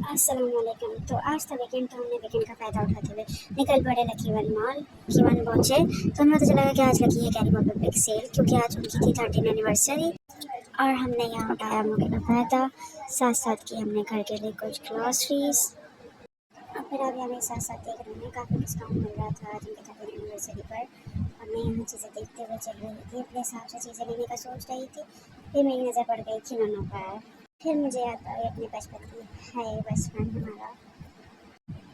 अस्सलामुअलैकुम। तो आज था वीकेंड, तो हमने वीकेंड का फ़ायदा उठाते हुए निकल पड़े lucky one mall. Lucky one पहुँचे तो हमें पता चला कि आज लकी है कैरी मोर पे बिग सेल, क्योंकि आज उनकी थी 13 एनिवर्सरी और हमने यहाँ उठाया मौके का फ़ायदा। साथ साथ की हमने घर के लिए कुछ ग्रॉसरीज और फिर अभी हमें साथ साथ देख रहे हैं काफ़ी डिस्काउंट मिल रहा था आज उनकी 13 एनिवर्सरी पर। और मैं यहाँ चीज़ें देखते हुए चल रही थी, अपने हिसाब से चीज़ें लेने का सोच रही थी। फिर मेरी नज़र पड़ गई खिलौनों पर। फिर मुझे याद आ गई अपने बचपन की है बचपन हमारा।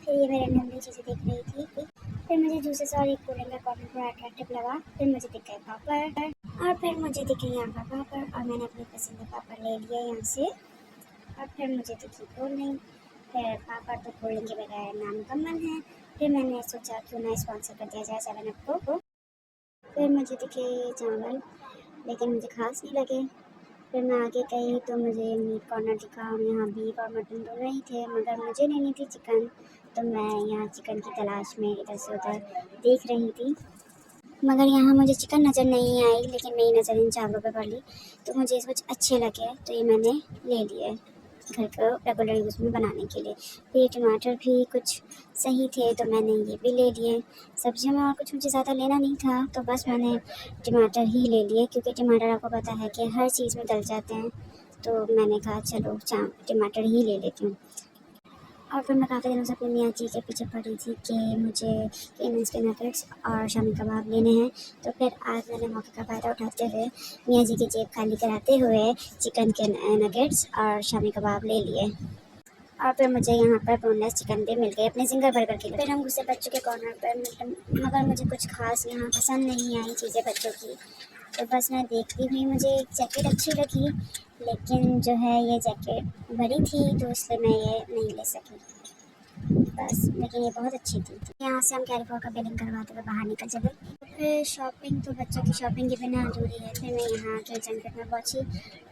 फिर ये मैं रैंडमली चीज़ें देख रही थी। फिर मुझे जूसेस और एक कोल्ड ड्रिंक का कॉर्नर थोड़ा अट्रैक्टिव लगा। फिर मुझे दिख गए पापड़ और फिर मुझे दिखे यहाँ पर पापड़ और मैंने अपनी पसंद के पापड़ ले लिए यहाँ से। और फिर मुझे दिखी कोल्ड ड्रिंक। फिर पापड़ तो कोल्ड ड्रिंक के बगैर नामुकम्मल है। फिर मैंने सोचा क्यों ना स्पॉन्सर कर दिया जाए 7 अप को। फिर मुझे दिखे चावल, लेकिन मुझे खास नहीं लगे। फिर मैं आगे गई तो मुझे मीट कॉर्नर दिखा और यहाँ बीफ और मटन दोनों ही थे, मगर मुझे लेनी थी चिकन। तो मैं यहाँ चिकन की तलाश में इधर से उधर देख रही थी, मगर यहाँ मुझे चिकन नज़र नहीं आई, लेकिन मेरी नज़र इन चावलों पे पड़ी तो मुझे कुछ अच्छे लगे तो ये मैंने ले लिए घर को रेगुलर यूज़ में बनाने के लिए। फिर टमाटर भी कुछ सही थे तो मैंने ये भी ले लिए। सब्जियों में और कुछ मुझे ज़्यादा लेना नहीं था तो बस मैंने टमाटर ही ले लिए, क्योंकि टमाटर आपको पता है कि हर चीज़ में डल जाते हैं। तो मैंने कहा चलो टमाटर ही ले लेती हूँ। और फिर मैं काफ़ी दिनों से अपनी मियाँ जी के पीछे पड़ी थी कि मुझे केनन्स के नगेट्स और शामी कबाब लेने हैं। तो फिर आज मैंने मौके का फ़ायदा उठाते हुए मियाँ जी की जेब खाली कराते हुए चिकन के नगेट्स और शामी कबाब ले लिए। और फिर मुझे यहाँ पर बोनलेस चिकन भी मिल गई अपने सिंगल बर्गर के लिए। फिर हम गुस्से बच्चों के कॉर्नर पर, मगर मुझे कुछ खास यहाँ पसंद नहीं आई चीज़ें बच्चों की। तो बस मैं देखती हुई मुझे एक जैकेट अच्छी लगी, लेकिन जो है ये जैकेट बड़ी थी तो इसलिए मैं ये नहीं ले सकी बस, लेकिन ये बहुत अच्छी थी। यहाँ से हम कैरी का बिलिंग करवाते हुए बाहर निकल चले। फिर शॉपिंग तो बच्चों की शॉपिंग के बिना अधूरी है। फिर मैं यहाँ के जनकट में पहुँची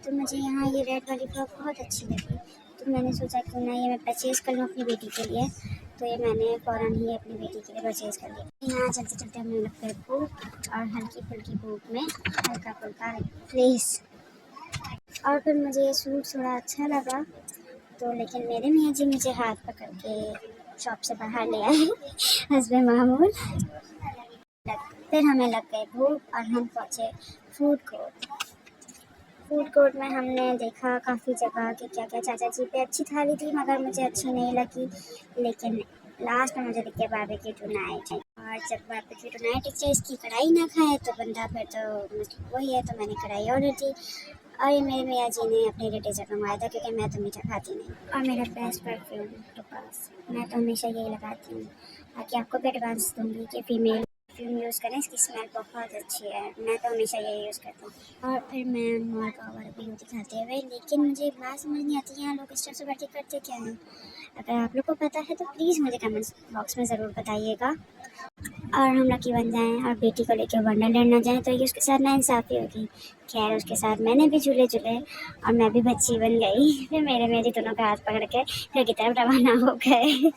तो मुझे यहाँ ये रेड वाली फ्रॉक बहुत अच्छी लगी, तो मैंने सोचा क्यों ना ये मैं परचेज़ कर लूँ अपनी बेटी के लिए। तो ये मैंने फ़ौरन ही अपनी बेटी के लिए परचेज़ कर लिया। यहाँ चलते चलते हमें लगता है भूख, और हल्की फुल्की भूख में हल्का फुल्का प्लीज़। और फिर मुझे ये सूट थोड़ा अच्छा लगा तो, लेकिन मेरे मियाँ जी मुझे हाथ पकड़ के शॉप से बाहर ले आए हस्बे मामूल। फिर हमें लग गए भूख और हम पहुँचे फूड कोर्ट। फूड कोर्ट में हमने देखा काफ़ी जगह कि क्या क्या चाचा जी पे अच्छी थाली थी, मगर मुझे अच्छी नहीं लगी। लेकिन लास्ट में मुझे दिख गया बारबेक्यू टुनाइट। और जब बारबेक्यू टुनाइट इसकी कढ़ाई ना खाए तो बंदा फिर तो वही है, तो मैंने कढ़ाई ऑर्डर की। और ये मेरे मियाँ जी ने अपने लिए डेजर्ट मंगवाया था, क्योंकि मैं तो मीठा खाती नहीं। और मेरा बेस्ट परफ्यूम टोपाज, मैं तो हमेशा यही लगाती हूँ। बाकी आपको भी एडवांस दूँगी कि फ़ीमेल परफ्यूम यूज़ करें, इसकी स्मेल बहुत अच्छी है, मैं तो हमेशा यही यूज़ करती हूँ। और फिर मैं मॉल का ओवरव्यू दिखाते हुए, लेकिन मुझे बात समझ नहीं आती यहाँ लोग इस तरह से बैठ के करते क्या हैं। अगर आप लोग को पता है तो प्लीज़ मुझे कमेंट्स बॉक्स में ज़रूर बताइएगा। और हम लकी बन जाएँ और बेटी को लेकर वंडरलैंड ना जाएँ तो ये उसके साथ नाइंसाफ़ी होगी। खैर उसके साथ मैंने भी झूले झूले और मैं भी बच्ची बन गई। फिर मेरे दोनों का हाथ पकड़ के घर की तरफ रवाना हो गए।